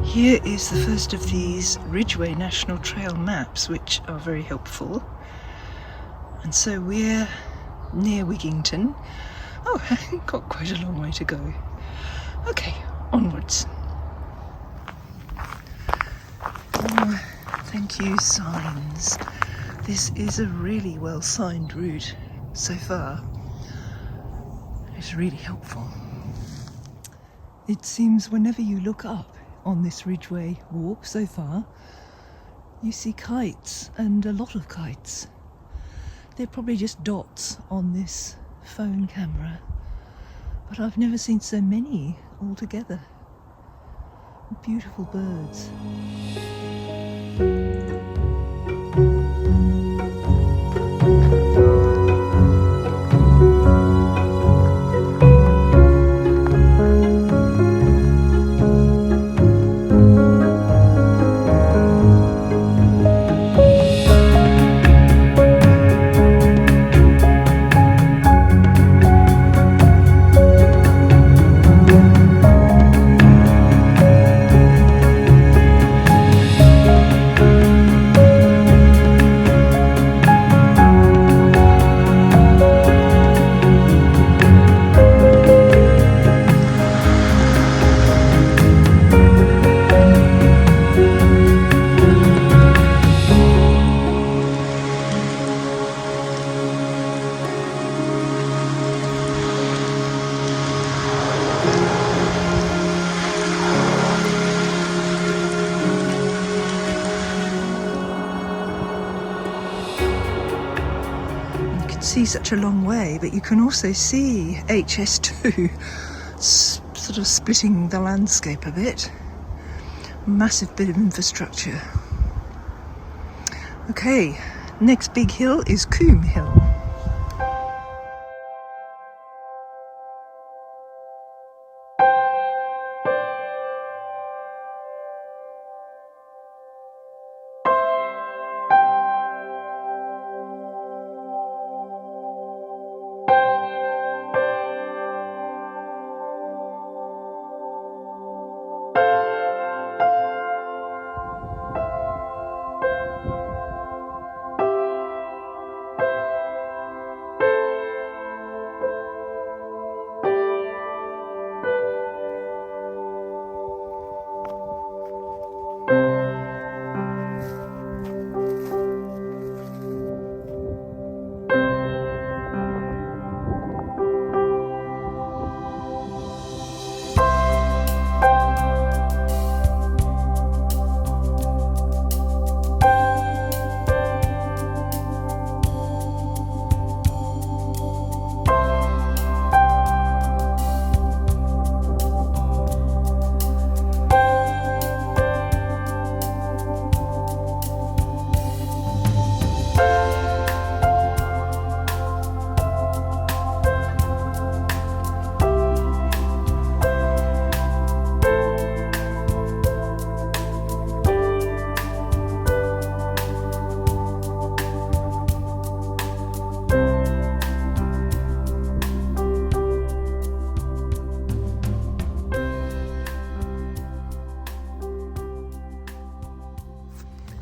Here is the first of these Ridgeway National Trail maps, which are very helpful. And so we're near Wigington. Oh, got quite a long way to go. Okay, onwards. Oh, thank you, signs. This is a really well signed route so far. It's really helpful. It seems whenever you look up on this Ridgeway walk so far, you see kites, and a lot of kites. They're probably just dots on this phone camera, but I've never seen so many all together. Beautiful birds. See such a long way, but you can also see HS2 sort of splitting the landscape a bit. Massive bit of infrastructure. Okay, next big hill is Coombe Hill.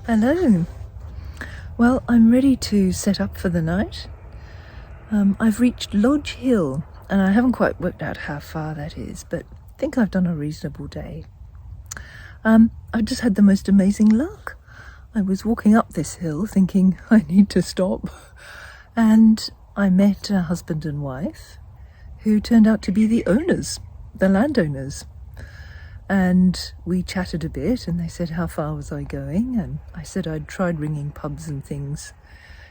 Hello. Well, I'm ready to set up for the night. I've reached Lodge Hill, and I haven't quite worked out how far that is, but I think I've done a reasonable day. I've just had the most amazing luck. I was walking up this hill thinking I need to stop, and I met a husband and wife who turned out to be the owners, the landowners. And we chatted a bit, and they said how far was I going, and I said I'd tried ringing pubs and things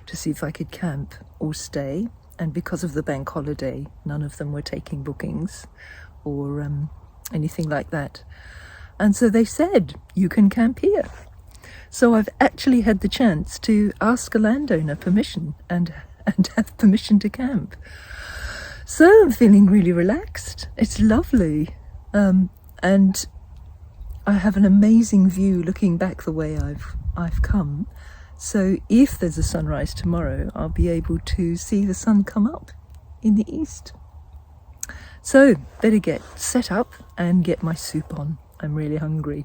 to see if I could camp or stay, and because of the bank holiday none of them were taking bookings or anything like that. And so they said, you can camp here. So I've actually had the chance to ask a landowner permission and have permission to camp. So I'm feeling really relaxed. It's lovely. And I have an amazing view looking back the way I've come. So if there's a sunrise tomorrow, I'll be able to see the sun come up in the east. So better get set up and get my soup on. I'm really hungry.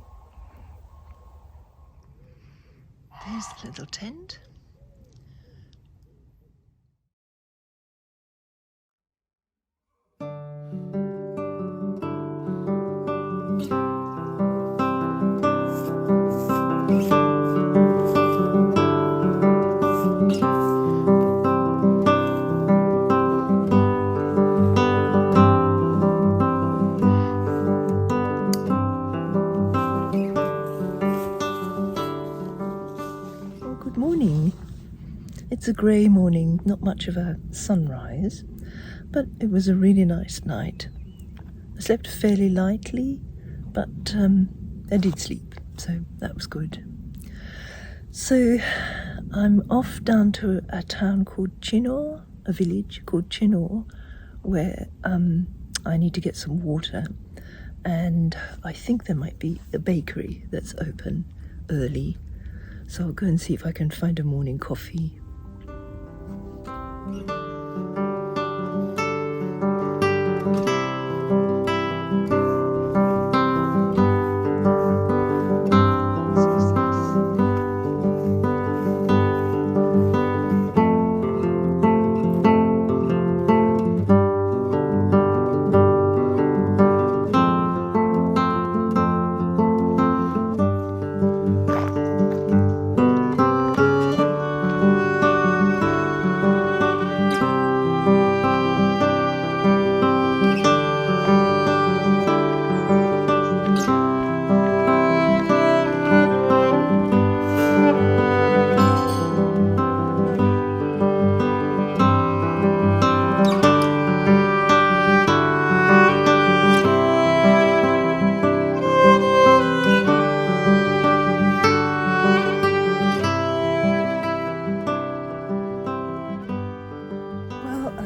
There's the little tent. It's a grey morning, not much of a sunrise, but it was a really nice night. I slept fairly lightly, but I did sleep, so that was good. So I'm off down to a town called Chinor, a village called Chinor, where I need to get some water, and I think there might be a bakery that's open early, so I'll go and see if I can find a morning coffee.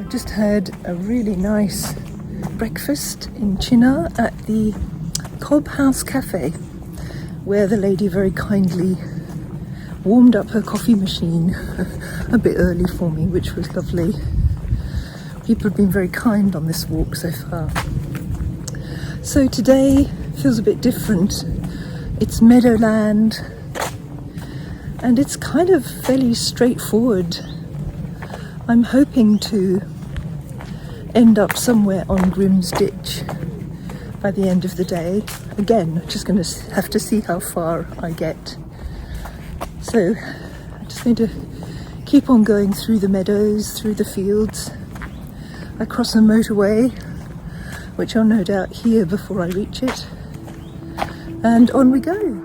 Just had a really nice breakfast in Chinor at the Cob House Cafe, where the lady very kindly warmed up her coffee machine a bit early for me, which was lovely. People have been very kind on this walk so far. So today feels a bit different. It's meadowland and it's kind of fairly straightforward. I'm hoping to end up somewhere on Grimm's Ditch by the end of the day. Again, just going to have to see how far I get. So I'm just going to keep on going through the meadows, through the fields. I cross a motorway, which I'll no doubt hear before I reach it. And on we go.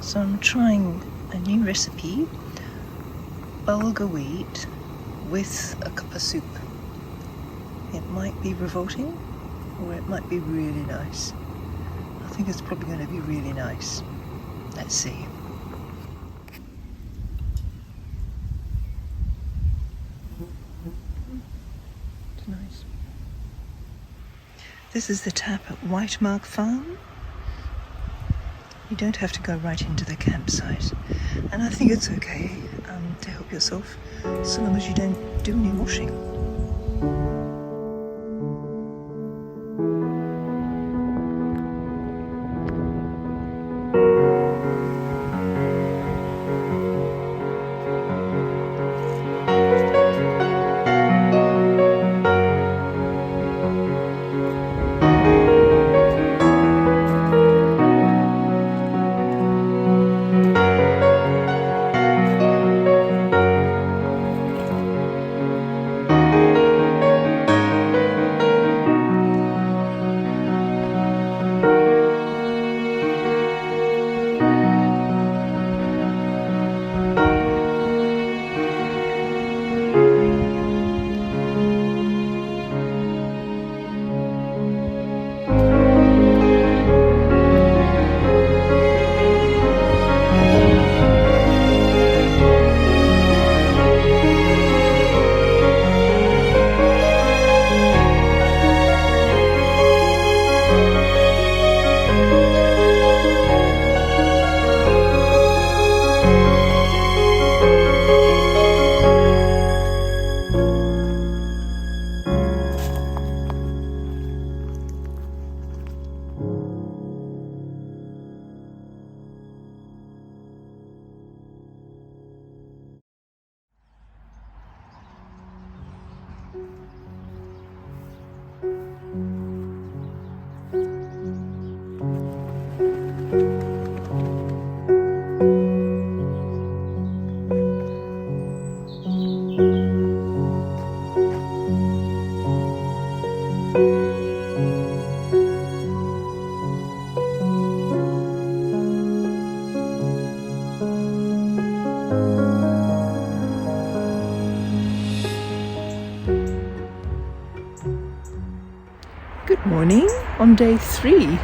So I'm trying a new recipe, bulgur wheat with a cup of soup. It might be revolting, or it might be really nice. I think it's probably going to be really nice. Let's see. nice. This is the tap at White Mark Farm. You don't have to go right into the campsite, and I think it's okay to help yourself so long as you don't do any washing. Good morning on day 3.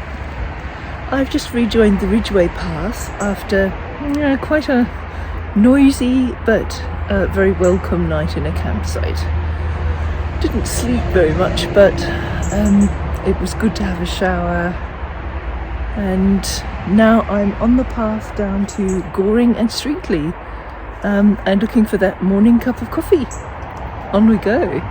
I've just rejoined the Ridgeway path after quite a noisy but very welcome night in a campsite. Didn't sleep very much, but it was good to have a shower, and now I'm on the path down to Goring and Streatley and looking for that morning cup of coffee. On we go.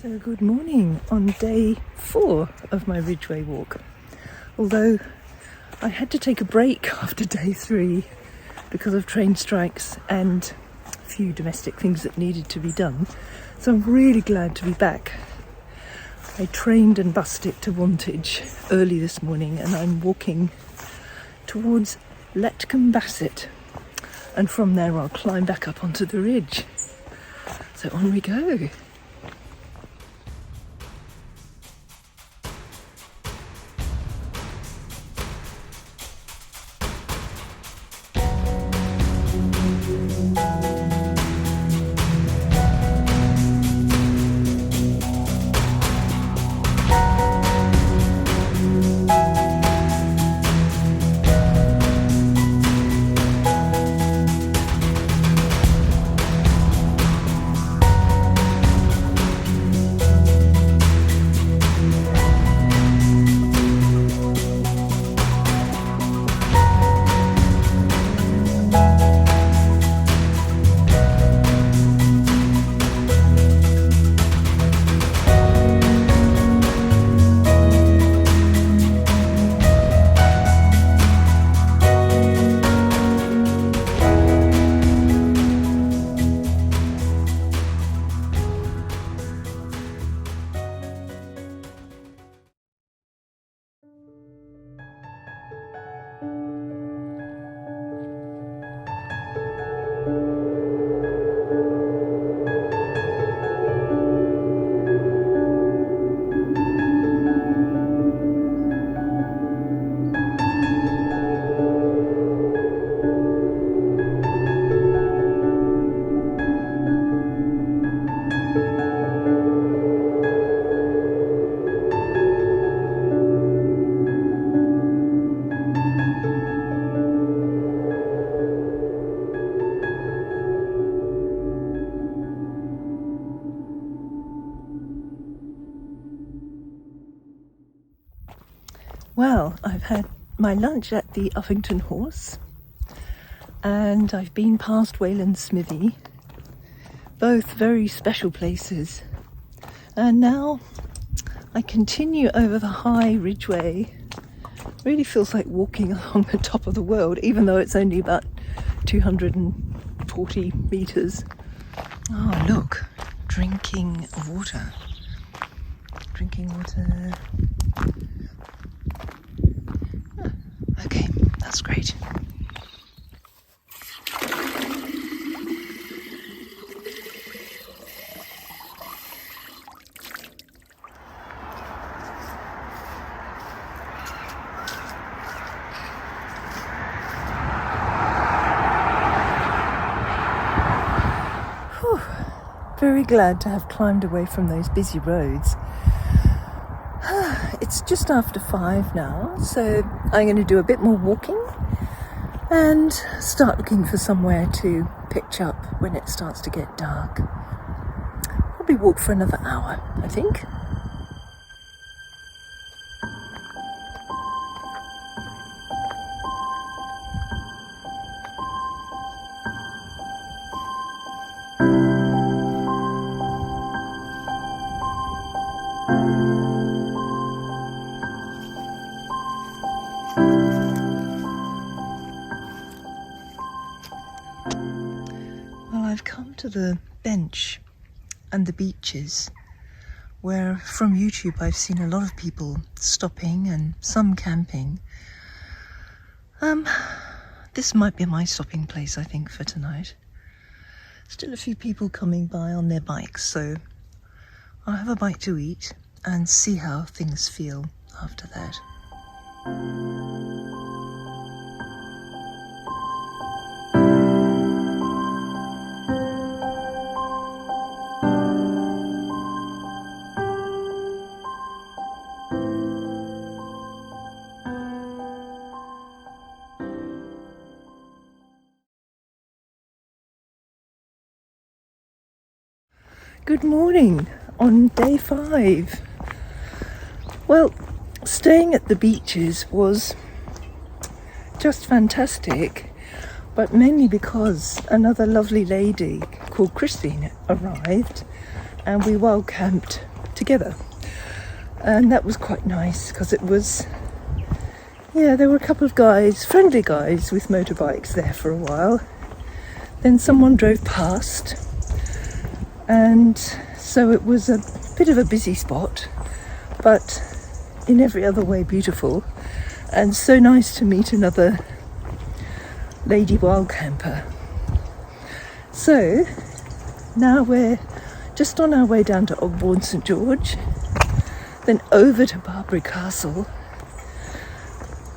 So good morning on day 4 of my Ridgeway walk. Although I had to take a break after day 3 because of train strikes and a few domestic things that needed to be done. So I'm really glad to be back. I trained and bussed it to Wantage early this morning and I'm walking towards Letcombe Bassett. And from there I'll climb back up onto the ridge. So on we go. Well, I've had my lunch at the Uffington Horse and I've been past Wayland's Smithy, both very special places. And now I continue over the high Ridgeway. Really feels like walking along the top of the world, even though it's only about 240 meters. Oh, look, drinking water. Drinking water. Okay, that's great. Whew. Very glad to have climbed away from those busy roads. It's just after 5 now, so I'm going to do a bit more walking and start looking for somewhere to pitch up when it starts to get dark. Probably walk for another hour, I think. I've come to the bench and the beaches where from YouTube I've seen a lot of people stopping and some camping. This might be my stopping place, I think, for tonight. Still a few people coming by on their bikes, so I'll have a bite to eat and see how things feel after that. Good morning on day 5. Well, staying at the beaches was just fantastic, but mainly because another lovely lady called Christine arrived and we wild camped together. And that was quite nice because it was, yeah, there were a couple of guys, friendly guys with motorbikes there for a while. Then someone drove past, and so it was a bit of a busy spot, but in every other way beautiful, and so nice to meet another lady wild camper. So now we're just on our way down to Ogbourne St George, then over to Barbary Castle,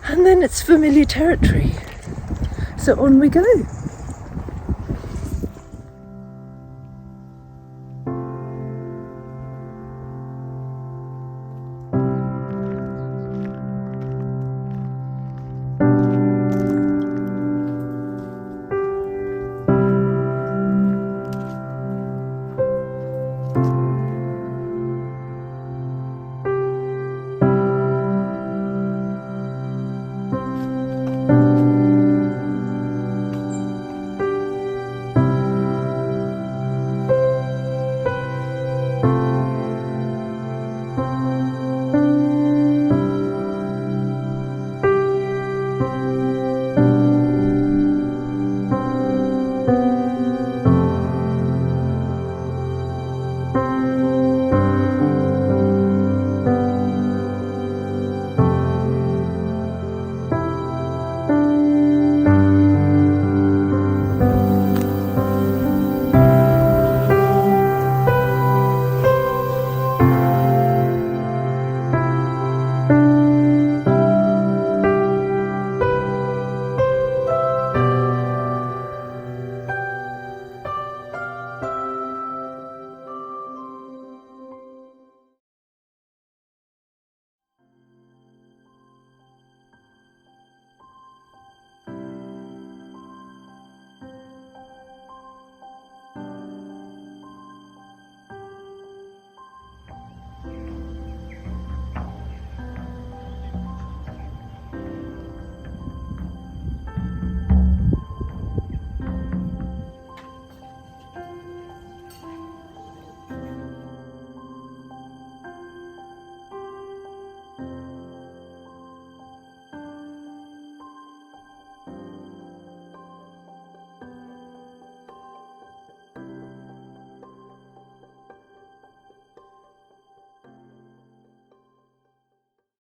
and then it's familiar territory. So on we go.